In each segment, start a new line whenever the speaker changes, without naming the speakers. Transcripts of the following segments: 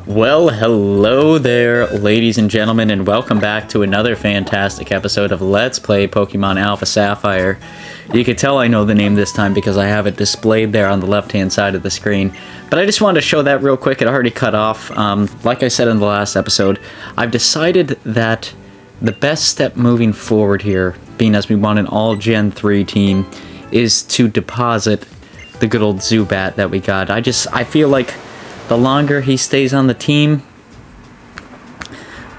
Well, hello there, ladies and gentlemen, and welcome back to another fantastic episode of Let's Play Pokemon Alpha Sapphire. You can tell I know the name this time because I have it displayed there on the left-hand side of the screen. But I just wanted to show that real quick. It already cut off. Like I said in the last episode, I've decided that the best step moving forward here, being as we want an all Gen 3 team, is to deposit the good old Zubat that we got. I feel like the longer he stays on the team,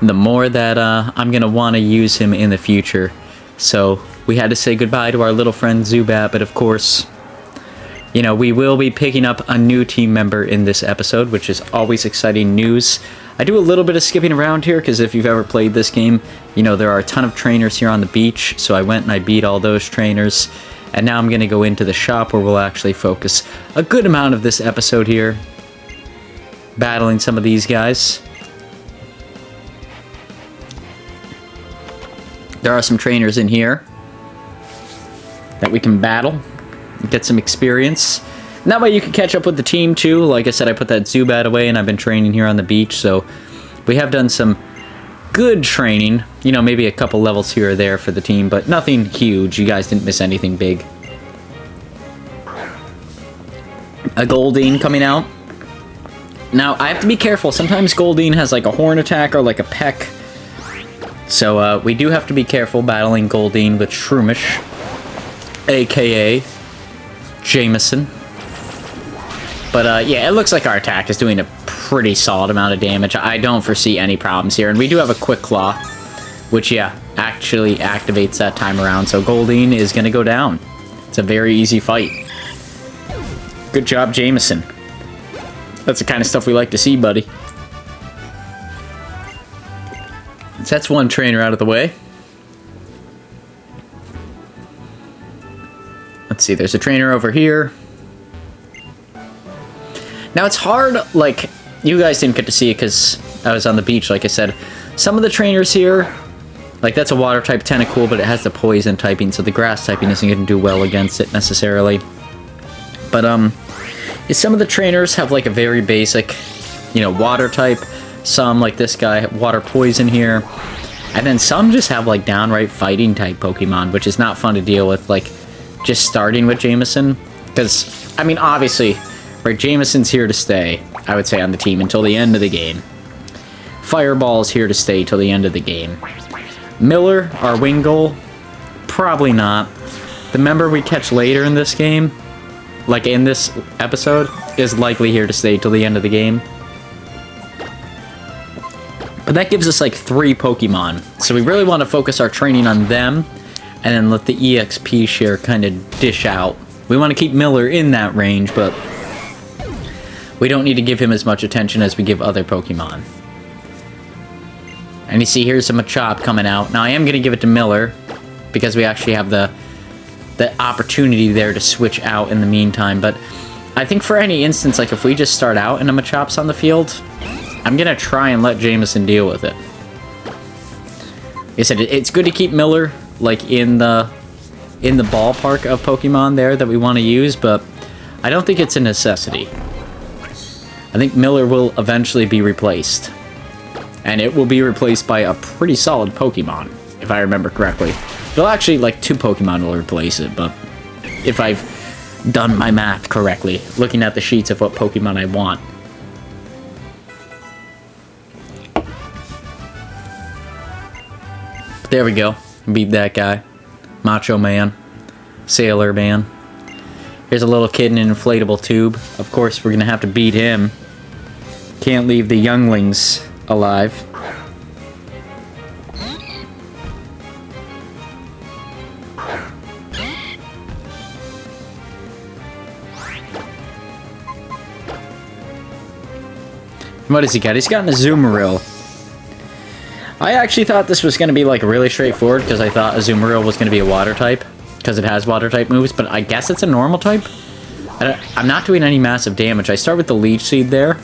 the more that I'm going to want to use him in the future. So we had to say goodbye to our little friend Zubat, but of course, you know, we will be picking up a new team member in this episode, which is always exciting news. I do a little bit of skipping around here, because if you've ever played this game, you know, there are a ton of trainers here on the beach, so I went and I beat all those trainers. And now I'm going to go into the shop where we'll actually focus a good amount of this episode here, battling some of these guys. There are some trainers in here that we can battle, get some experience. And that way you can catch up with the team too. Like I said, I put that Zubat away and I've been training here on the beach, so we have done some good training. You know, maybe a couple levels here or there for the team, but nothing huge. You guys didn't miss anything big. A Goldeen coming out. Now, I have to be careful. Sometimes Goldeen has like a horn attack or like a peck. So, we do have to be careful battling Goldeen with Shroomish, aka Jameson. But, yeah, it looks like our attack is doing a pretty solid amount of damage. I don't foresee any problems here. And we do have a Quick Claw, which, yeah, actually activates that time around. So Goldeen is going to go down. It's a very easy fight. Good job, Jameson. That's the kind of stuff we like to see, buddy. So that's one trainer out of the way. Let's see, there's a trainer over here. Now it's hard, like, you guys didn't get to see it because I was on the beach, like I said. Some of the trainers here, like that's a water type Tentacool, but it has the poison typing, so the grass typing isn't going to do well against it necessarily. But, some of the trainers have like a very basic, you know, water type. Some, like this guy, water poison here. And then some just have like downright fighting type Pokemon, which is not fun to deal with, like just starting with Jameson. Because, I mean, obviously, right, Jameson's here to stay, I would say, on the team until the end of the game. Fireball's here to stay till the end of the game. Miller, our wing goal, probably not. The member we catch later in this game, like in this episode, is likely here to stay till the end of the game. But that gives us like 3 Pokemon. So we really want to focus our training on them and then let the EXP share kind of dish out. We want to keep Miller in that range, but we don't need to give him as much attention as we give other Pokemon. And you see, here's a Machop coming out. Now I am going to give it to Miller because we actually have the opportunity there to switch out in the meantime. But I think for any instance, like if we just start out and a Machop's on the field, I'm gonna try and let Jameson deal with it. Like I said, it's good to keep Miller like in the ballpark of Pokemon there that we want to use, but I don't think it's a necessity. I think Miller will eventually be replaced, and it will be replaced by a pretty solid Pokemon, if I remember correctly. Well, actually, like 2 Pokemon will replace it, but if I've done my math correctly, looking at the sheets of what Pokemon I want. There we go. Beat that guy. Macho Man. Sailor Man. Here's a little kid in an inflatable tube. Of course, we're going to have to beat him. Can't leave the younglings alive. What has he got? He's got an Azumarill. I actually thought this was going to be like really straightforward because I thought Azumarill was going to be a water type because it has water type moves, but I guess it's a normal type. I'm not doing any massive damage. I start with the Leech Seed there.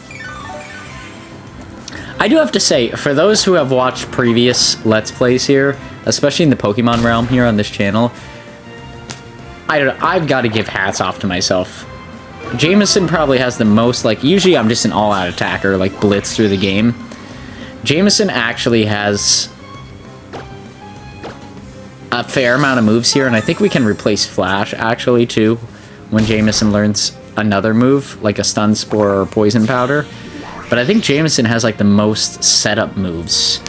I do have to say, for those who have watched previous Let's Plays here, especially in the Pokemon realm here on this channel, I've got to give hats off to myself. Jameson probably has the most, like, usually I'm just an all-out attacker, like, blitz through the game. Jameson actually has a fair amount of moves here, and I think we can replace Flash, actually, too, when Jameson learns another move, like a Stun Spore or Poison Powder. But I think Jameson has, like, the most setup moves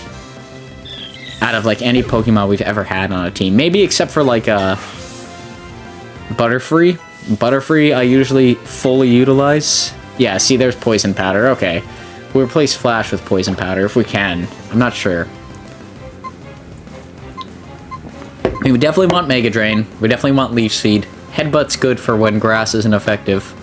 out of, like, any Pokemon we've ever had on a team. Maybe except for, like, Butterfree. Butterfree I usually fully utilize. Yeah, see, there's Poison Powder. Okay. We'll replace Flash with Poison Powder if we can. I'm not sure. I mean, we definitely want Mega Drain. We definitely want Leech Seed. Headbutt's good for when Grass isn't effective.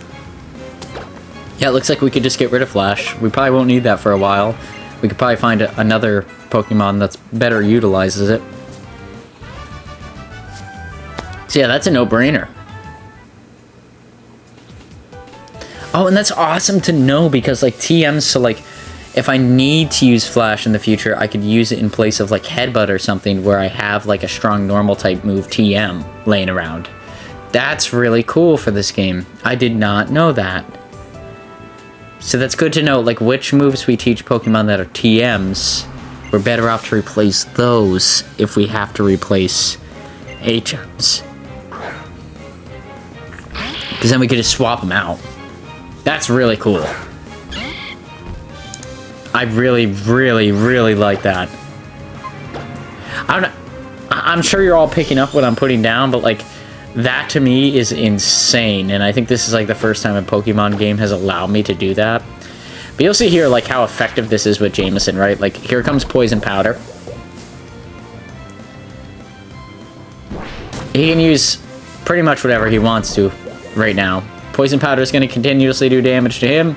Yeah, it looks like we could just get rid of Flash. We probably won't need that for a while. We could probably find another Pokemon that's better utilizes it. So yeah, that's a no-brainer. Oh, and that's awesome to know because, like, TMs, so, like, if I need to use Flash in the future, I could use it in place of, like, Headbutt or something where I have, like, a strong normal-type move TM laying around. That's really cool for this game. I did not know that. So that's good to know, like, which moves we teach Pokemon that are TMs, we're better off to replace those if we have to replace HMs. Because then we could just swap them out. That's really cool. I really, really, really like that. I'm sure you're all picking up what I'm putting down, but, like, that to me is insane, and I think this is, like, the first time a Pokemon game has allowed me to do that. But you'll see here, like, how effective this is with Jameson, right? Like, here comes Poison Powder. He can use pretty much whatever he wants to right now. Poison Powder is going to continuously do damage to him.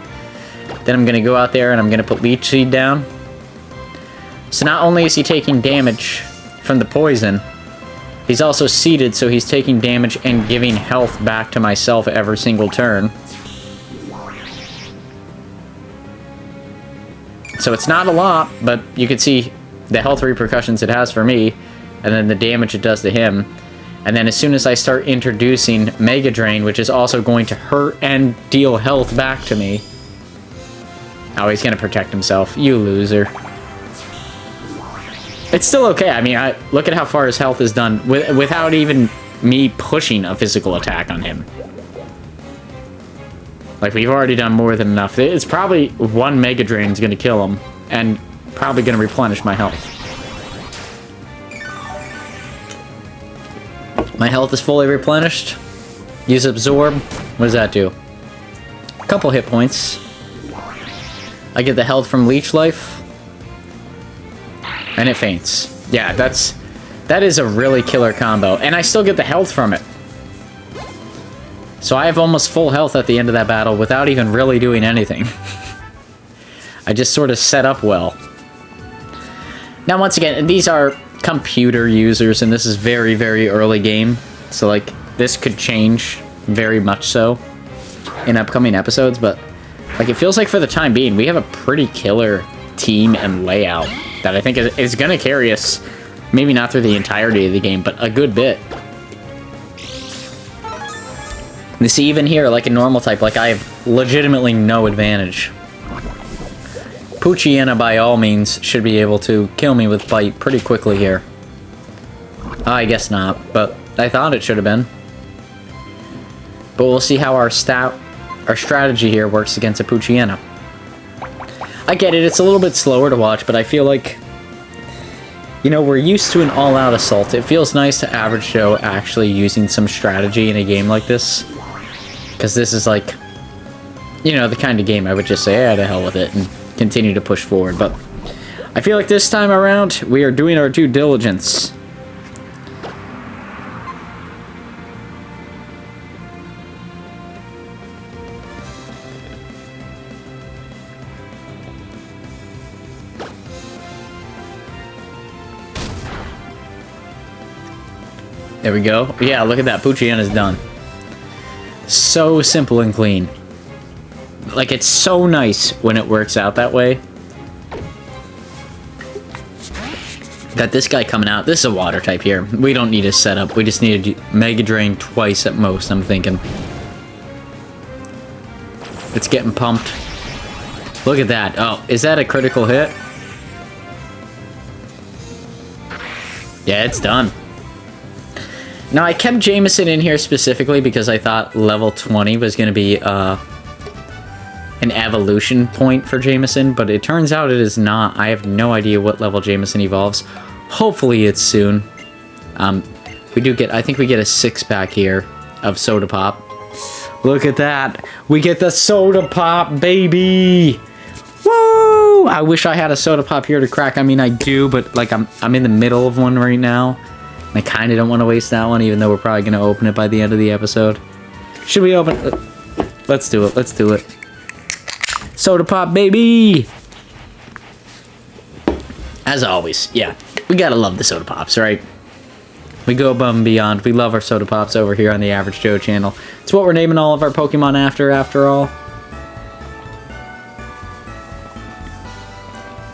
Then I'm going to go out there and I'm going to put Leech Seed down. So not only is he taking damage from the poison, he's also seeded, so he's taking damage and giving health back to myself every single turn. So it's not a lot, but you can see the health repercussions it has for me, and then the damage it does to him. And then as soon as I start introducing Mega Drain, which is also going to hurt and deal health back to me. Oh, he's going to protect himself. You loser. It's still okay. I mean, look at how far his health is done without even me pushing a physical attack on him. Like, we've already done more than enough. It's probably one Mega Drain is going to kill him, and probably going to replenish my health. My health is fully replenished. Use Absorb. What does that do? A couple hit points. I get the health from Leech Life. And it faints. Yeah, that is a really killer combo. And I still get the health from it. So I have almost full health at the end of that battle without even really doing anything. I just sort of set up well. Now, once again, these are computer users, and this is very, very early game. So, like, this could change very much so in upcoming episodes, but, like, it feels like for the time being, we have a pretty killer team and layout that I think is going to carry us, maybe not through the entirety of the game, but a good bit. You see, even here, like a normal type, like, I have legitimately no advantage. Poochyena, by all means, should be able to kill me with Bite pretty quickly here. I guess not, but I thought it should have been. But we'll see how our strategy here works against a Poochyena. I get it, it's a little bit slower to watch, but I feel like, you know, we're used to an all-out assault. It feels nice to Average Joe actually using some strategy in a game like this. Because this is like, you know, the kind of game I would just say, yeah, to hell with it, and continue to push forward. But I feel like this time around, we are doing our due diligence. There we go. Yeah, look at that. Poochyena's done. So simple and clean. Like, it's so nice when it works out that way. Got this guy coming out. This is a water type here. We don't need a setup. We just need to Mega Drain twice at most, I'm thinking. It's getting pumped. Look at that. Oh, is that a critical hit? Yeah, it's done. Now, I kept Jameson in here specifically because I thought level 20 was going to be an evolution point for Jameson, but it turns out it is not. I have no idea what level Jameson evolves. Hopefully it's soon. We do get, I think we get a 6-pack here of Soda Pop. Look at that. We get the Soda Pop, baby. Woo! I wish I had a Soda Pop here to crack. I mean, I do, but like I'm in the middle of one right now. And I kind of don't want to waste that one, even though we're probably going to open it by the end of the episode. Should we open it? Let's do it. Let's do it. Soda Pop, baby! As always, yeah. We gotta love the Soda Pops, right? We go above and beyond. We love our Soda Pops over here on the Average Joe channel. It's what we're naming all of our Pokemon after all.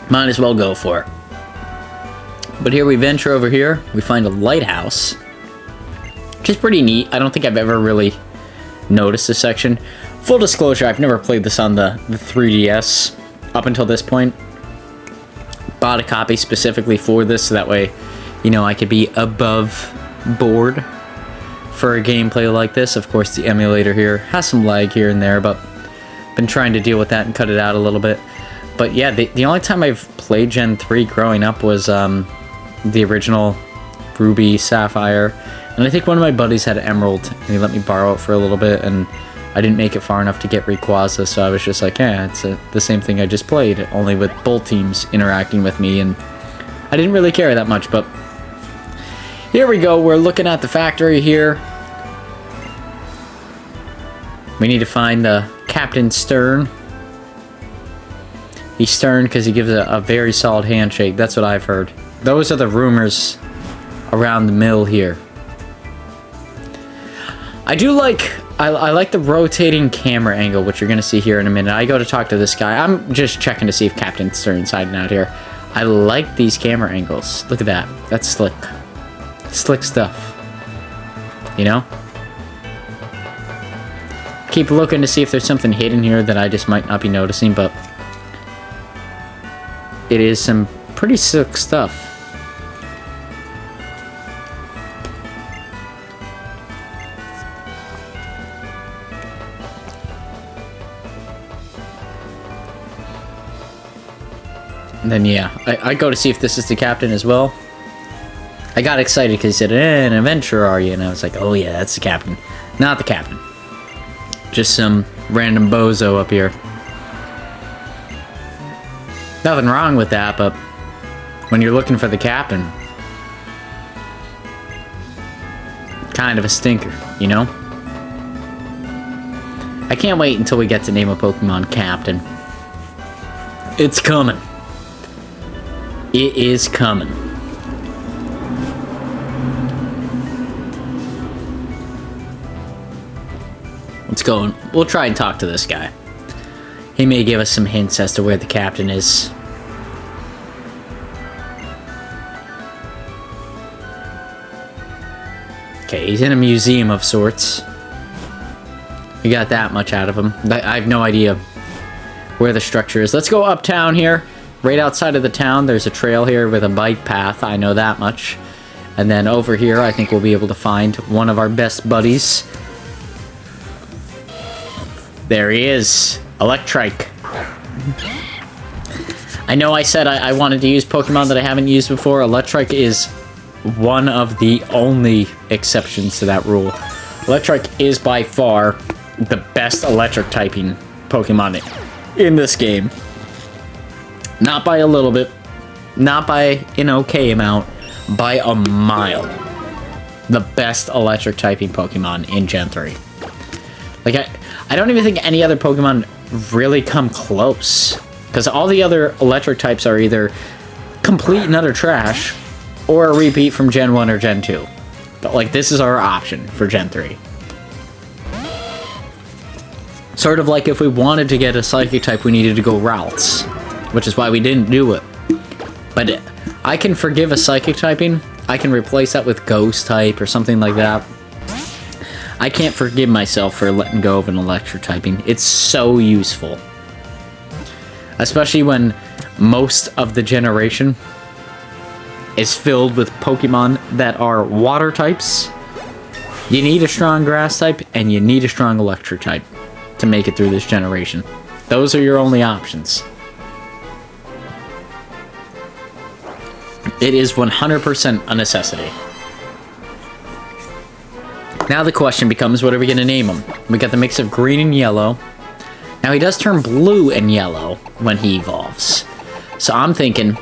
Might as well go for it. But here we venture over here. We find a lighthouse, which is pretty neat. I don't think I've ever really noticed this section. Full disclosure, I've never played this on the 3DS up until this point. Bought a copy specifically for this, so that way, you know, I could be above board for a gameplay like this. Of course, the emulator here has some lag here and there, but been trying to deal with that and cut it out a little bit. But yeah, the only time I've played Gen 3 growing up was the original Ruby, Sapphire. And I think one of my buddies had Emerald, and he let me borrow it for a little bit, and I didn't make it far enough to get Rayquaza, so I was just like, yeah, it's the same thing I just played, only with both teams interacting with me, and I didn't really care that much, but here we go. We're looking at the factory here. We need to find the Captain Stern. He's stern because he gives a very solid handshake. That's what I've heard. Those are the rumors around the mill here. I do like... I like the rotating camera angle, which you're going to see here in a minute. I go to talk to this guy. I'm just checking to see if Captain Stern's hiding out here. I like these camera angles. Look at that. That's slick. Slick stuff. You know? Keep looking to see if there's something hidden here that I just might not be noticing, but it is some pretty slick stuff. And then, yeah, I go to see if this is the captain as well. I got excited because he said, an adventurer are you? And I was like, oh yeah, that's the captain. Not the captain. Just some random bozo up here. Nothing wrong with that, but when you're looking for the captain, kind of a stinker, you know? I can't wait until we get to name a Pokemon Captain. It's coming. It is coming. Let's go and we'll try and talk to this guy. He may give us some hints as to where the captain is. Okay, he's in a museum of sorts. We got that much out of him. I have no idea where the structure is. Let's go uptown here. Right outside of the town, there's a trail here with a bike path. I know that much. And then over here, I think we'll be able to find one of our best buddies. There he is. Electrike. I know I said I wanted to use Pokemon that I haven't used before. Electrike is one of the only exceptions to that rule. Electrike is by far the best electric typing Pokemon in this game. Not by a little bit, not by an okay amount, by a mile. The best electric typing Pokemon in Gen 3. Like, I don't even think any other Pokemon really come close. Because all the other electric types are either complete and utter trash, or a repeat from Gen 1 or Gen 2. But, like, this is our option for Gen 3. Sort of like if we wanted to get a Psychic type, we needed to go routes. Which is why we didn't do it. But I can forgive a Psychic typing. I can replace that with Ghost type or something like that. I can't forgive myself for letting go of an electric typing. It's so useful. Especially when most of the generation is filled with Pokemon that are water types. You need a strong grass type, and you need a strong electric type to make it through this generation. Those are your only options. It is 100% a necessity. Now the question becomes, what are we going to name him? We got the mix of green and yellow. Now he does turn blue and yellow when he evolves. So I'm thinking,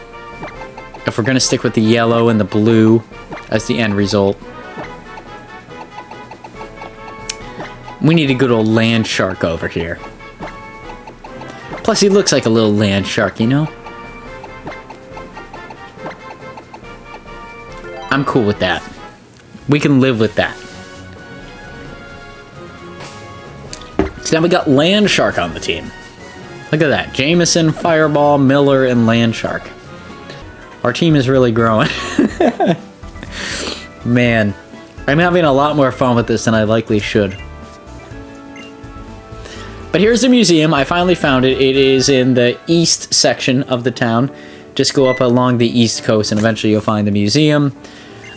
if we're going to stick with the yellow and the blue as the end result, we need a good old land shark over here. Plus he looks like a little land shark, you know? I'm cool with that. We can live with that. So now we got Land Shark on the team. Look at that. Jameson, Fireball, Miller, and Land Shark. Our team is really growing. Man, I'm having a lot more fun with this than I likely should. But here's the museum. I finally found it. It is in the east section of the town. Just go up along the east coast and eventually you'll find the museum.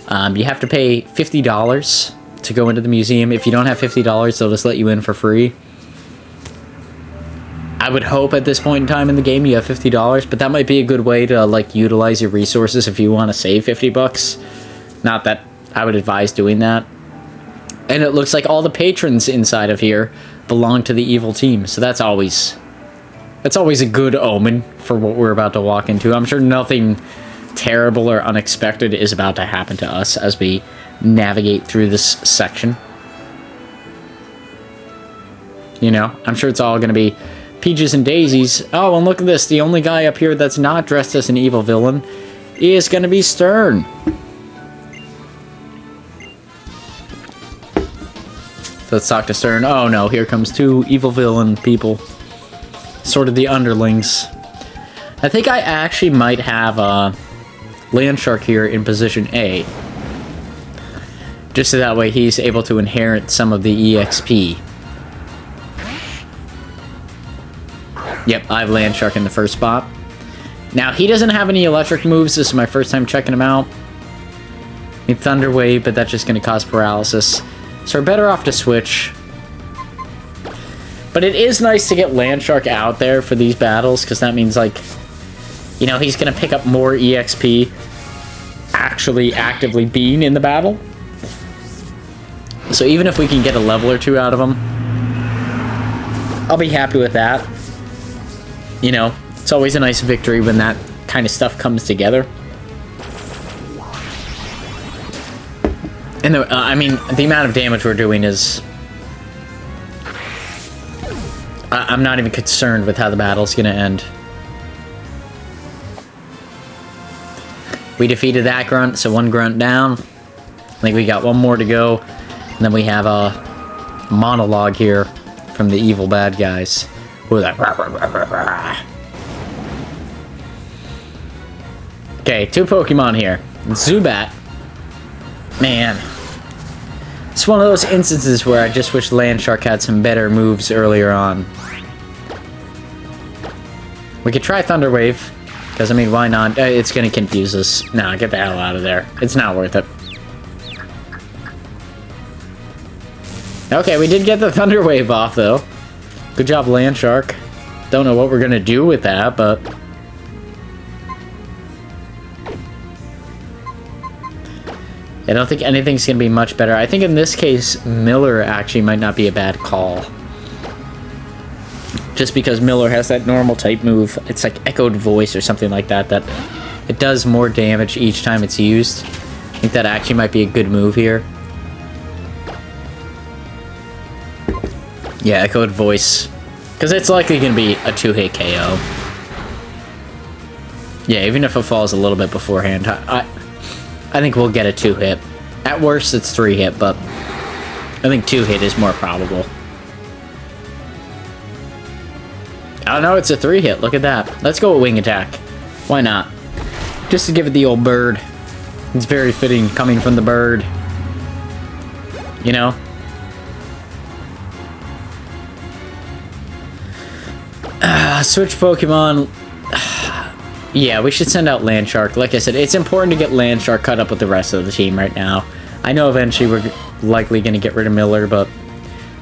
You have to pay $50 to go into the museum. If you don't have $50, they'll just let you in for free. I would hope at this point in time in the game you have $50, but that might be a good way to like utilize your resources if you want to save 50 bucks. Not that I would advise doing that. And it looks like all the patrons inside of here belong to the evil team, so that's always a good omen for what we're about to walk into. I'm sure nothing terrible or unexpected is about to happen to us as we navigate through this section. You know, I'm sure it's all going to be peaches and daisies. Oh, and look at this. The only guy up here that's not dressed as an evil villain is going to be Stern. Let's talk to Stern. Oh no, here comes two evil villain people. Sort of the underlings. I think I actually might have Land Shark here in position A. Just so that way he's able to inherit some of the EXP. Yep, I have Land Shark in the first spot. Now, he doesn't have any electric moves. This is my first time checking him out. Need Thunder Wave, but that's just going to cause paralysis. So we're better off to switch. But it is nice to get Land Shark out there for these battles, because that means, like, you know, he's going to pick up more EXP actually actively being in the battle. So even if we can get a level or two out of him, I'll be happy with that. You know, it's always a nice victory when that kind of stuff comes together. And I mean, the amount of damage we're doing is... I'm not even concerned with how the battle's gonna end. We defeated that grunt, so one grunt down. I think we got one more to go. And then we have a monologue here from the evil bad guys. Who are that? Okay, two Pokemon here. Zubat. Man. It's one of those instances where I just wish Land Shark had some better moves earlier on. We could try Thunder Wave. Because, I mean, why not? It's going to confuse us. Nah, get the hell out of there. It's not worth it. Okay, we did get the Thunder Wave off, though. Good job, Land Shark. Don't know what we're going to do with that, but... I don't think anything's going to be much better. I think in this case, Miller actually might not be a bad call. Just because Miller has that normal type move. It's like Echoed Voice or something like that, that it does more damage each time it's used. I think that actually might be a good move here. Yeah, Echoed Voice. Because it's likely going to be a 2-hit KO. Yeah, even if it falls a little bit beforehand, I think we'll get a 2-hit. At worst, it's 3-hit, but I think 2-hit is more probable. Oh no, it's a 3-hit. Look at that. Let's go with Wing Attack. Why not? Just to give it the old bird. It's very fitting coming from the bird. You know? Switch Pokemon. Yeah, we should send out Landshark. Like I said, it's important to get Landshark cut up with the rest of the team right now. I know eventually we're likely going to get rid of Miller, but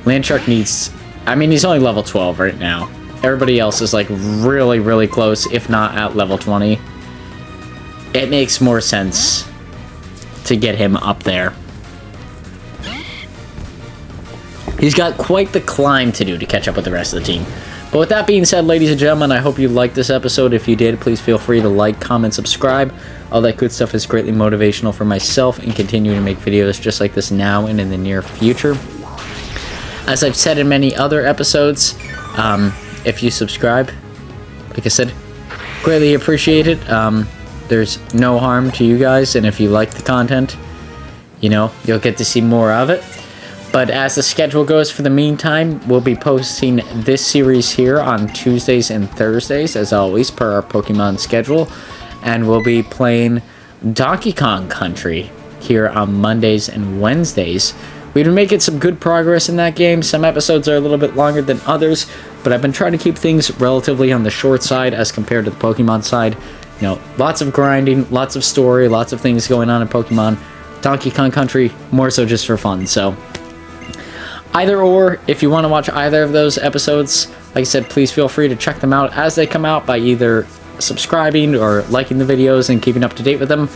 Landshark needs... I mean, he's only level 12 right now. Everybody else is, like, really, really close, if not at level 20. It makes more sense to get him up there. He's got quite the climb to do to catch up with the rest of the team. But with that being said, ladies and gentlemen, I hope you liked this episode. If you did, please feel free to like, comment, subscribe. All that good stuff is greatly motivational for myself and continue to make videos just like this now and in the near future. As I've said in many other episodes, if you subscribe, like I said, greatly appreciate it. There's no harm to you guys, and if you like the content, you know, you'll get to see more of it. But as the schedule goes for the meantime, we'll be posting this series here on Tuesdays and Thursdays, as always, per our Pokemon schedule. And we'll be playing Donkey Kong Country here on Mondays and Wednesdays. We've been making some good progress in that game. Some episodes are a little bit longer than others, but I've been trying to keep things relatively on the short side as compared to the Pokemon side. You know, lots of grinding, lots of story, lots of things going on in Pokemon. Donkey Kong Country, more so just for fun, so... Either or, if you want to watch either of those episodes, like I said, please feel free to check them out as they come out by either subscribing or liking the videos and keeping up to date with them.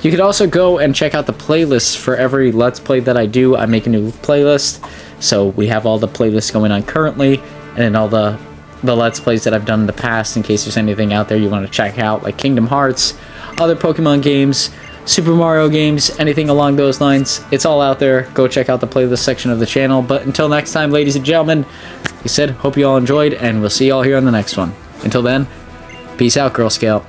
You could also go and check out the playlists for every Let's Play that I do. I make a new playlist, so we have all the playlists going on currently, and then all the Let's Plays that I've done in the past, in case there's anything out there you want to check out, like Kingdom Hearts, other Pokemon games, Super Mario games, anything along those lines. It's all out there. Go check out the playlist section of the channel. But until next time, ladies and gentlemen, like I said, hope you all enjoyed, and we'll see you all here on the next one. Until then, peace out, Girl Scout.